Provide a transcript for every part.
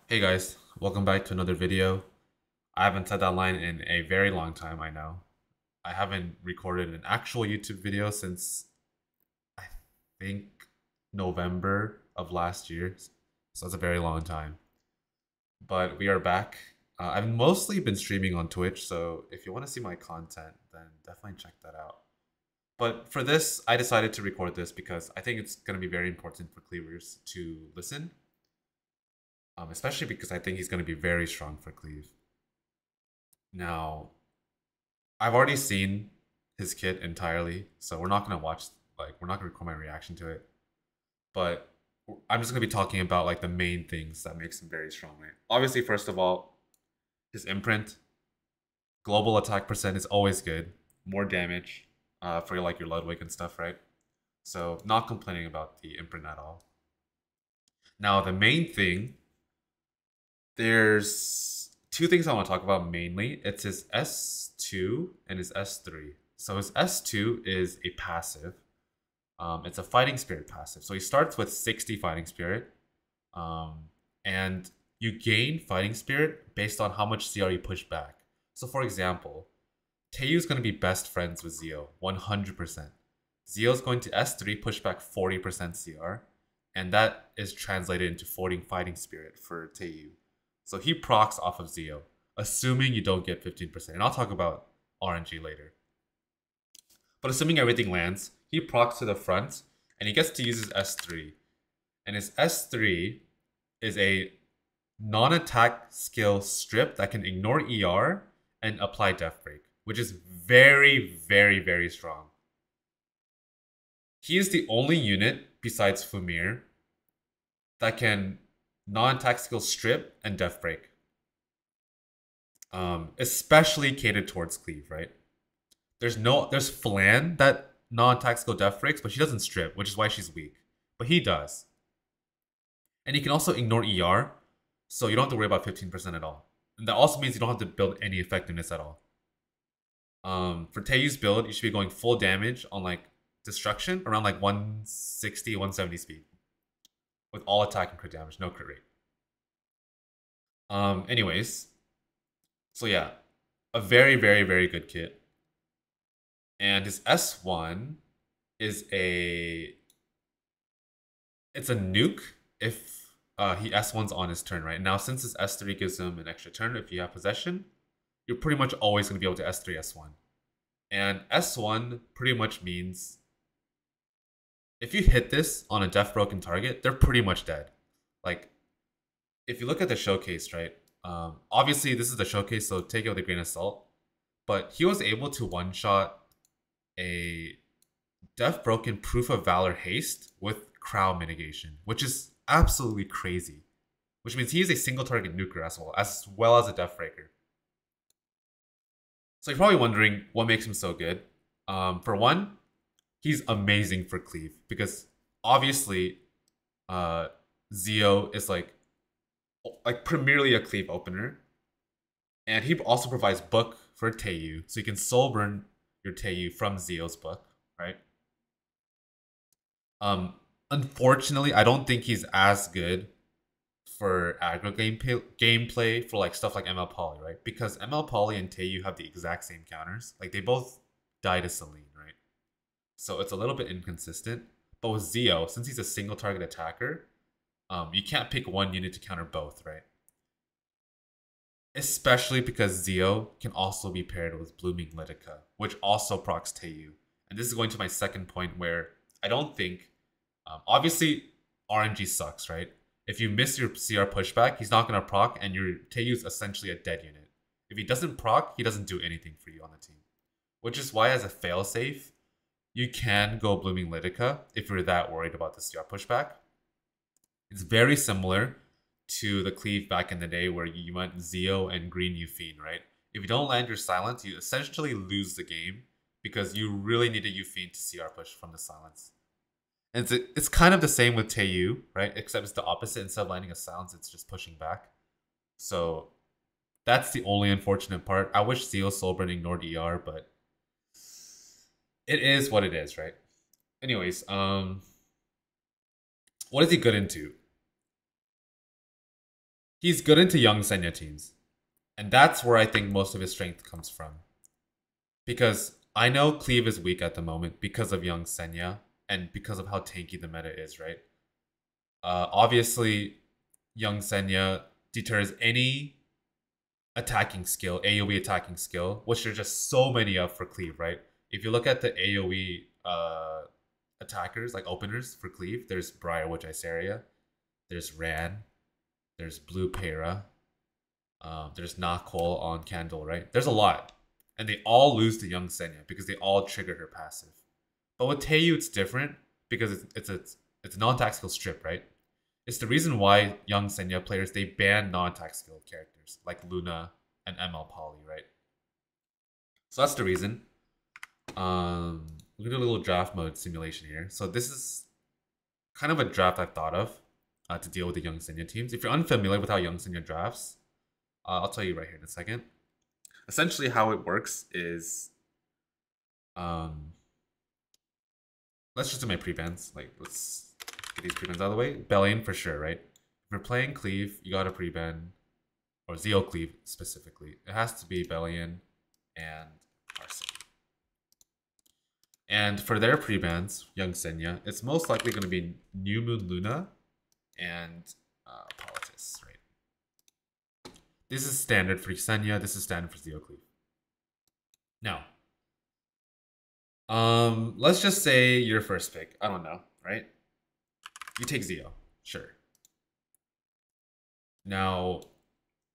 Hey guys, welcome back to another video. I haven't said that line in a very long time, I know. I haven't recorded an actual YouTube video since I think November of last year. So that's a very long time. But we are back. I've mostly been streaming on Twitch, so if you want to see my content, then definitely check that out. But for this, I decided to record this because I think it's going to be very important for cleavers to listen, especially because I think he's going to be very strong for cleave. Now, I've already seen his kit entirely, so we're not gonna watch we're not gonna record my reaction to it. But I'm just gonna be talking about like the main things that makes him very strong, right? Obviously, first of all, his imprint, global attack percent is always good, more damage, for like your Ludwig and stuff, right? So not complaining about the imprint at all. Now the main thing, there's two things I want to talk about mainly. It's his S2 and his S3. So his S2 is a passive. It's a fighting spirit passive. So he starts with 60 fighting spirit. Um, and you gain fighting spirit based on how much CR you push back. So for example, taeyou is going to be best friends with Zio, 100%. Zio is going to S3 push back 40% CR. And that is translated into 40 fighting spirit for taeyou. So he procs off of Zio, assuming you don't get 15%. And I'll talk about RNG later. But assuming everything lands, he procs to the front, and he gets to use his S3. And his S3 is a non-attack skill strip that can ignore ER and apply Death Break, which is very, very, very strong. He is the only unit besides Fumir that can non-attack skill strip and Death Break. Especially catered towards cleave, right? There's Flan that non-attack skill Death Breaks, but she doesn't strip, which is why she's weak. But he does. And he can also ignore ER, so you don't have to worry about 15% at all. And that also means you don't have to build any effectiveness at all. For taeyou's build, you should be going full damage on like destruction around like 160, 170 speed. With all attack and crit damage, no crit rate. Anyways. So yeah, a very, very, very good kit. And his S1 is it's a nuke if he S1's on his turn, right? Now, since his S3 gives him an extra turn if you have possession, you're pretty much always going to be able to S3, S1. And S1 pretty much means if you hit this on a death broken target, they're pretty much dead. Like, if you look at the showcase, right? Obviously, this is the showcase, so take it with a grain of salt. But he was able to one-shot a Death Broken Proof of Valor haste with crowd mitigation, which is absolutely crazy. Which means he is a single target nuker as well as a Death Breaker. So you're probably wondering what makes him so good. For one, he's amazing for cleave because obviously Zio is like primarily a cleave opener. And he also provides book for taeyou, so you can soul burn your taeyou from Zio's book, right? Unfortunately, I don't think he's as good for aggro gameplay for like stuff like ML Poly, right? Because ML Poly and taeyou have the exact same counters. Like they both die to Celine, right? So it's a little bit inconsistent. But with Zio, since he's a single target attacker, you can't pick one unit to counter both, right? Especially because Zio can also be paired with Blooming Litica, which also procs taeyou. And this is going to my second point where I don't think, obviously, RNG sucks, right? If you miss your CR pushback, he's not going to proc, and your taeyou's essentially a dead unit. If he doesn't proc, he doesn't do anything for you on the team. Which is why, as a failsafe, you can go Blooming Litica if you're that worried about the CR pushback. It's very similar to the cleave back in the day where you went Zio and Green Euphine, right? If you don't land your silence, you essentially lose the game because you really need a Euphine to CR push from the silence. And it's kind of the same with taeyou, right? Except it's the opposite. Instead of landing a silence, it's just pushing back. So that's the only unfortunate part. I wish Zio Soulburn ignored ER, but it is what it is, right? Anyways, what is he good into? He's good into young Senya teams. And that's where I think most of his strength comes from. Because I know cleave is weak at the moment because of young Senya and because of how tanky the meta is, right? Obviously, young Senya deters any attacking skill, AoE attacking skill, which there's just so many of for cleave, right? If you look at the AoE attackers, like openers for cleave, there's Briarwood Iceria, there's Ran, there's Blue Para, there's Knockle on Candle, right? There's a lot. And they all lose to young Senya because they all trigger her passive. But with taeyou, it's different because it's a non-attack skill strip, right? It's the reason why young Senya players, they ban non-attack skill characters like Luna and ML Poly, right? So that's the reason. We're gonna do a little draft mode simulation here. So this is kind of a draft I've thought of to deal with the young Senya teams. If you're unfamiliar with how young Senya drafts, I'll tell you right here in a second. Essentially, how it works is, let's just do my prebans. Like, let's get these prebans out of the way. Bellion for sure, right? If you're playing cleave, you got a preban, or Zeo cleave specifically. It has to be Bellion and Arsene. And for their prebans, young Senya, it's most likely going to be New Moon Luna and Politis, right? This is standard for Senya. This is standard for Zeo cleave. Now, let's just say your first pick. I don't know, right? You take Zeo, sure. Now,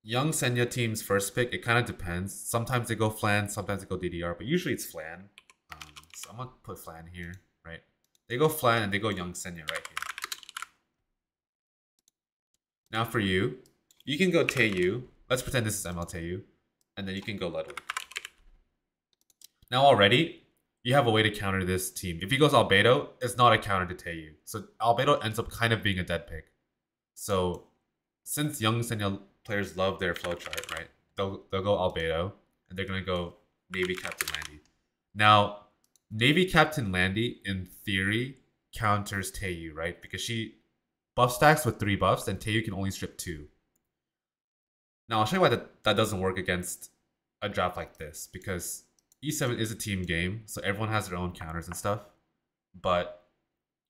young Senya team's first pick, it kind of depends. Sometimes they go Flan, sometimes they go DDR, but usually it's Flan. So I'm gonna put Flan here, right? They go Flan and they go young Senya right here. Now for you, you can go taeyou. Let's pretend this is ML taeyou, and then you can go Ludwig. Now already, you have a way to counter this team. If he goes Albedo, it's not a counter to taeyou. So Albedo ends up kind of being a dead pick. So since young Senya players love their flowchart, right? They'll go Albedo, and they're gonna go Navy Captain Landy. Now, Navy Captain Landy, in theory, counters taeyou, right? Because she buff stacks with 3 buffs, and taeyou can only strip 2. Now, I'll show you why that doesn't work against a draft like this. Because E7 is a team game, so everyone has their own counters and stuff. But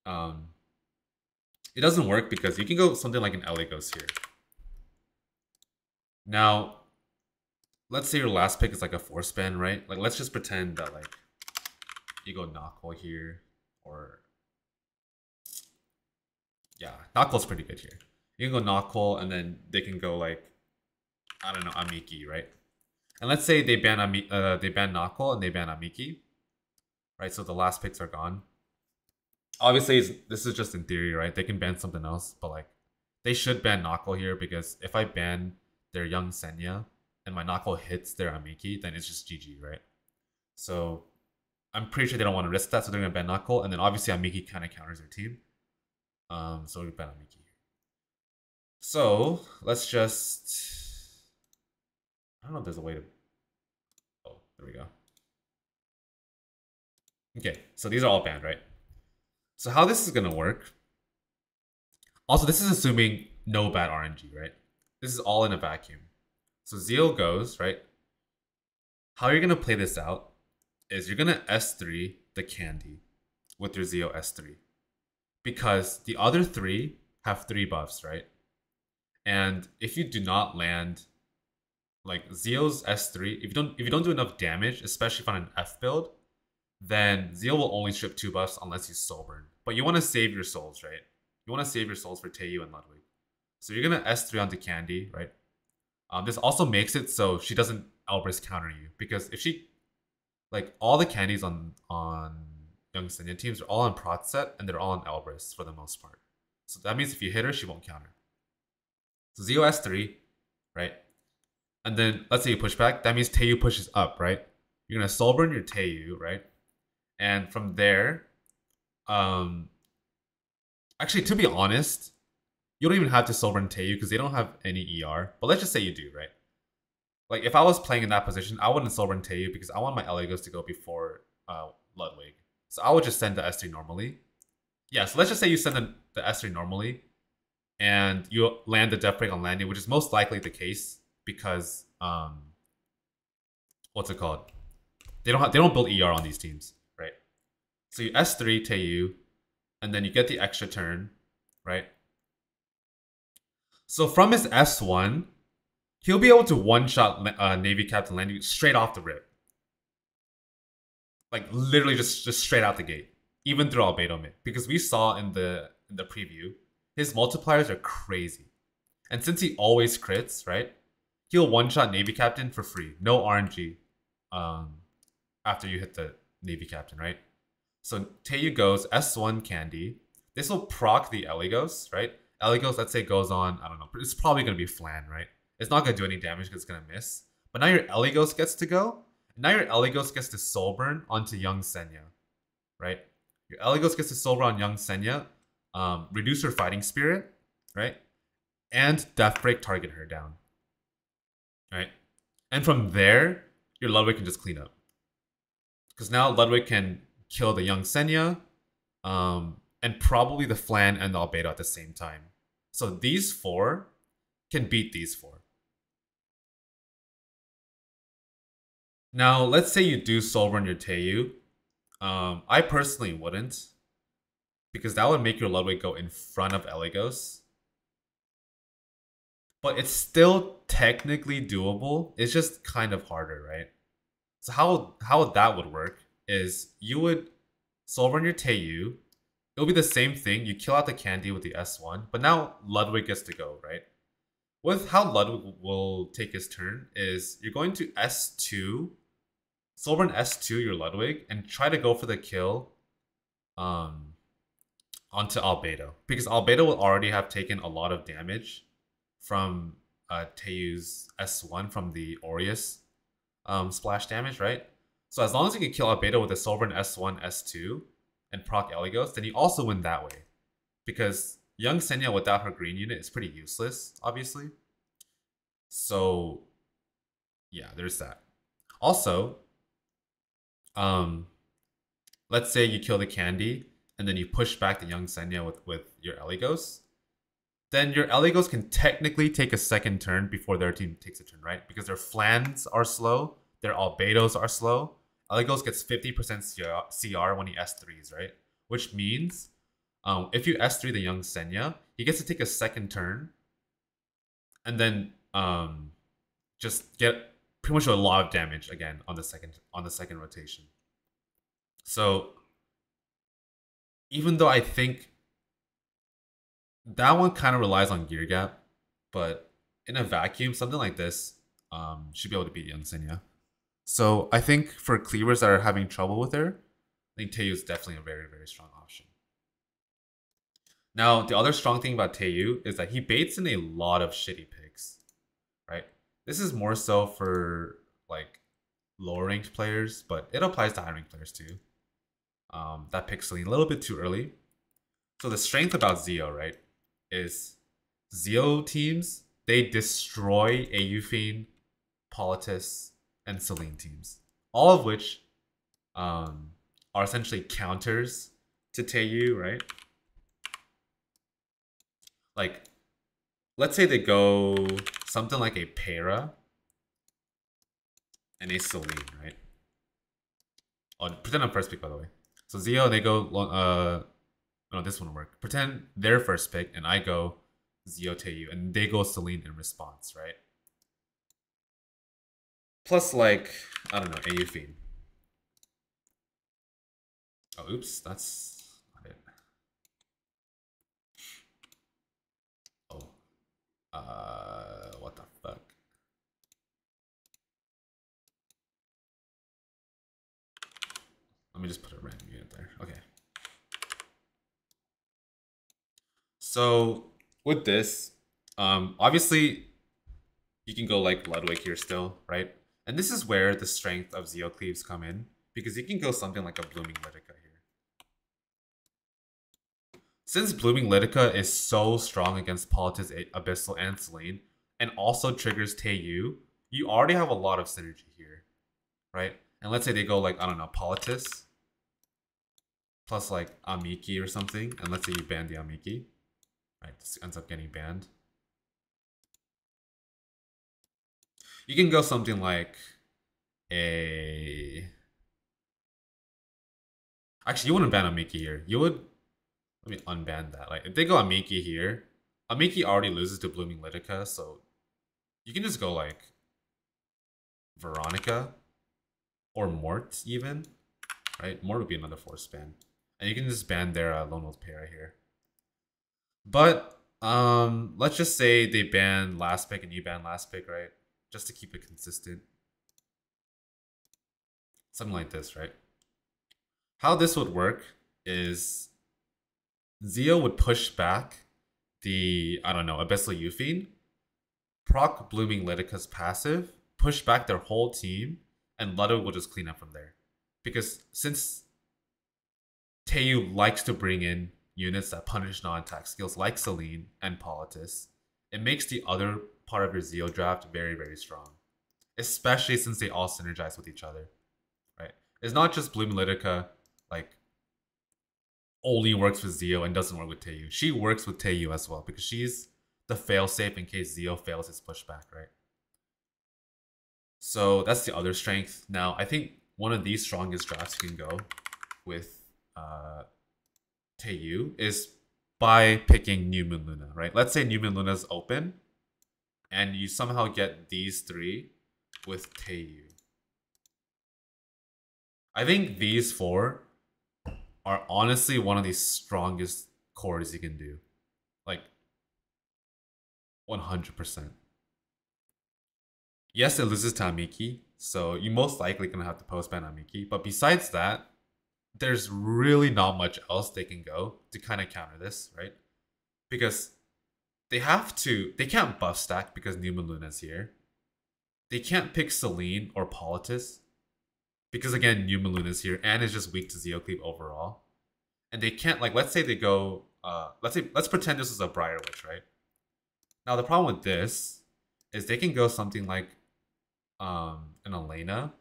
it doesn't work because you can go something like an LA Ghost here. Now, let's say your last pick is like a 4-span, right? Like, let's just pretend that, like, you go Knockle here, or... yeah, Knockle's pretty good here. You can go Knockle, and then they can go, like, I don't know, Amiki, right? And let's say they ban Knockle and they ban Amiki, right? So the last picks are gone. Obviously, this is just in theory, right? They can ban something else, but like, they should ban Knockle here because if I ban their young Senya and my Knockle hits their Amiki, then it's just GG, right? So I'm pretty sure they don't want to risk that, so they're gonna ban Knockle, and then obviously Amiki kind of counters their team. So we ban Amiki here. So let's just... I don't know if there's a way to... oh, there we go. Okay, so these are all banned, right? So how this is gonna work... also, this is assuming no bad RNG, right? This is all in a vacuum. So Zeo goes, right? How you're gonna play this out is you're gonna S3 the Candy with your Zeo S3. Because the other 3 have 3 buffs, right? And if you do not land... like Zeo's S3, if you don't do enough damage, especially if on an F build, then Zeo will only strip 2 buffs unless you soul burn. But you want to save your souls, right? You want to save your souls for taeyou and Ludwig. So you're gonna S3 onto Candy, right? This also makes it so she doesn't Elbrus counter you, because if she, like, all the Candies on young Senya teams are all on Prot set and they're all on Elbrus for the most part. So that means if you hit her, she won't counter. So Zeo S3, right? And then let's say you push back. That means taeyou pushes up, right? You're gonna soul burn your taeyou, right? And from there, actually, to be honest, you don't even have to soul burn taeyou because they don't have any ER. But let's just say you do, right? Like, if I was playing in that position, I wouldn't soul burn taeyou because I want my Elegos to go before Ludwig. So I would just send the S3 normally. Yeah, so let's just say you send the S3 normally, and you land the death break on landing, which is most likely the case because what's it called? They don't build ER on these teams, right? So you S3 taeyou, and then you get the extra turn, right? So from his S1, he'll be able to one-shot Navy Captain landing straight off the rip. Like literally just straight out the gate. Even through albedo mid. Because we saw in the preview, his multipliers are crazy. And since he always crits, right? He'll one-shot Navy Captain for free. No RNG after you hit the Navy Captain, right? So taeyou goes S1 Candy. This will proc the Eligos, right? Eligos, let's say, goes on, I don't know, it's probably going to be Flan, right? It's not going to do any damage because it's going to miss. But now your Eligos gets to go. Now your Eligos gets to Soul Burn onto Young Senya, right? Your Eligos gets to Soul Burn on Young Senya, reduce her Fighting Spirit, right? And Death Break target her down, right? And from there, your Ludwig can just clean up. Because now Ludwig can kill the Young Senya, and probably the Flan and the albedo at the same time. So these four can beat these four. Now, let's say you do Soul Burn your taeyou. I personally wouldn't, because that would make your Ludwig go in front of Eligos. But it's still technically doable. It's just kind of harder, right? So how that would work is you would Soul Burn your taeyou. It'll be the same thing. You kill out the Candy with the S1, but now Ludwig gets to go, right? With how Ludwig will take his turn is you're going to S2, Soul Burn S2 your Ludwig, and try to go for the kill onto albedo. Because albedo will already have taken a lot of damage from taeyou's S1 from the Aureus splash damage, right? So as long as you can kill albedo with a Soul Burn S1, S2, and proc Eligos, then you also win that way. Because Young Senya without her green unit is pretty useless, obviously. So, yeah, there's that. Also, let's say you kill the Candy, and then you push back the Young Senya with your Eligos. Then your Eligos can technically take a second turn before their team takes a turn, right? Because their Flans are slow, their albedos are slow. Eligos gets 50% CR when he S3s, right? Which means if you S3 the Young Senya, he gets to take a second turn and then just get pretty much a lot of damage again on the second rotation. So even though I think that one kind of relies on gear gap, but in a vacuum, something like this should be able to beat Young Senya. So I think for cleavers that are having trouble with her, I think taeyou is definitely a very, very strong option. Now, the other strong thing about taeyou is that he baits in a lot of shitty picks, right? This is more so for like lower ranked players, but it applies to high ranked players too. That pick's Celine a little bit too early. So the strength about Zio, right, is Zio teams, they destroy Aeufine, Politis, and Celine teams, all of which are essentially counters to taeyou, right? Like, let's say they go something like a Para and a Celine, right? Oh, pretend I'm first pick, by the way. So Zio, they go, no, this wouldn't work. Pretend they're first pick and I go Zio taeyou, and they go Celine in response, right? Plus, like, I don't know, Aeufine. Oh, oops, that's not it. Oh. What the fuck? Let me just put a random unit there. Okay. So, with this, obviously, you can go like Ludwig here still, right? And this is where the strength of Zio Cleaves come in, because you can go something like a Blooming Litica here. Since Blooming Litica is so strong against Politis, Abyssal, and Celine, and also triggers taeyou, you already have a lot of synergy here, right? And let's say they go like, I don't know, Politis, plus like Amiki or something, and let's say you ban the Amiki. Right, this ends up getting banned. You can go something like a... Actually, you wouldn't ban Amiki here. You would... Let me unban that. Like, if they go Amiki here, Amiki already loses to Blooming Litica, so you can just go like Veronica or Mort even, right? Mort would be another force ban, and you can just ban their Lone Wolf Para here. But let's just say they ban last pick and you ban last pick, right? Just to keep it consistent. Something like this, right? How this would work is Zio would push back the, I don't know, Abyssal Euphine, proc Blooming Litica's passive, push back their whole team, and Ludwig will just clean up from there. Because since taeyou likes to bring in units that punish non-attack skills like Celine and Politis, it makes the other part of your Zio draft very, very strong. Especially since they all synergize with each other, right? It's not just Blooming Litica, like, only works with Zio and doesn't work with taeyou. She works with taeyou as well because she's the failsafe in case Zio fails his pushback, right? So that's the other strength. Now, I think one of these strongest drafts you can go with taeyou is by picking New Moon Luna, right? Let's say New Moon Luna's open and you somehow get these three with taeyou. I think these four are honestly one of the strongest cores you can do. Like, 100%. Yes, it loses to Amiki, so you most likely gonna have to post-ban Amiki. But besides that, there's really not much else they can go to kind of counter this, right? Because they can't buff stack because New Moon Luna's here. They can't pick Celine or Politis because again, New Moon Luna's here and is just weak to Zio Cleave overall. And they can't, like, let's say they go, let's pretend this is a Briar Witch, right? Now the problem with this is they can go something like an Elena.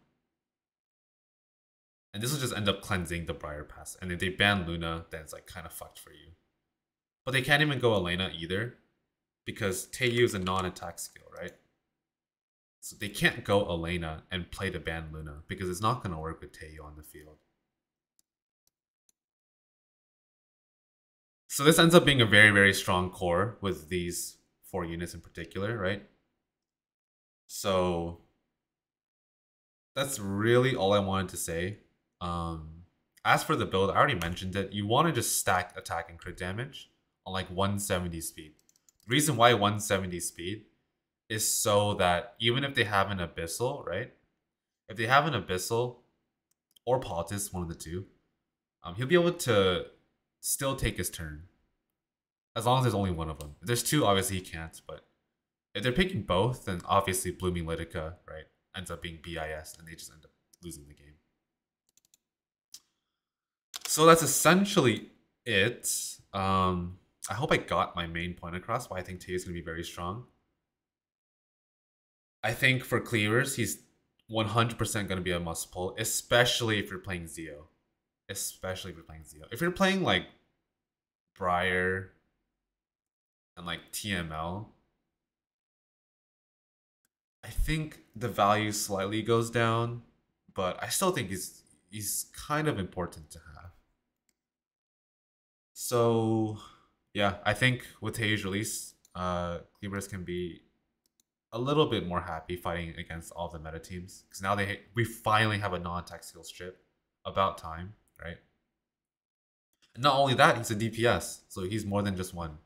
And this will just end up cleansing the Briar Pass. And if they ban Luna, then it's like kind of fucked for you. But they can't even go Elena either because taeyou is a non-attack skill, right? So they can't go Elena and play to ban Luna because it's not going to work with taeyou on the field. So this ends up being a very, very strong core with these 4 units in particular, right? So that's really all I wanted to say. As for the build, I already mentioned it. You want to just stack attack and crit damage on like 170 speed. The reason why 170 speed is so that even if they have an Abyssal, right? If they have an Abyssal or Politis, one of the two, he'll be able to still take his turn. As long as there's only one of them. If there's 2, obviously he can't, but if they're picking both, then obviously Blooming Litica, right, ends up being BIS and they just end up losing the game. So that's essentially it. I hope I got my main point across why I think taeyou is going to be very strong. I think for cleavers, he's 100% going to be a must pull, especially if you're playing Zio. Especially if you're playing Zio. If you're playing like Briar and like TML, I think the value slightly goes down, but I still think he's kind of important to have. So yeah, I think with taeyou's release, cleavers can be a little bit more happy fighting against all the meta teams because now we finally have a non-attack skill strip. About time, right? And not only that, he's a DPS, so he's more than just one.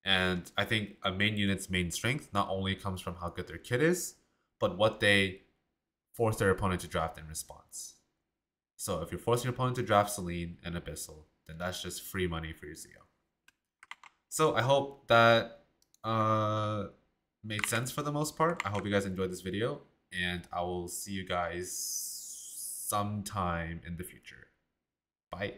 And I think a main unit's main strength not only comes from how good their kit is, but what they force their opponent to draft in response. So if you're forcing your opponent to draft Celine and Abyssal, then that's just free money for your Zio. So I hope that made sense for the most part. I hope you guys enjoyed this video, and I will see you guys sometime in the future. Bye.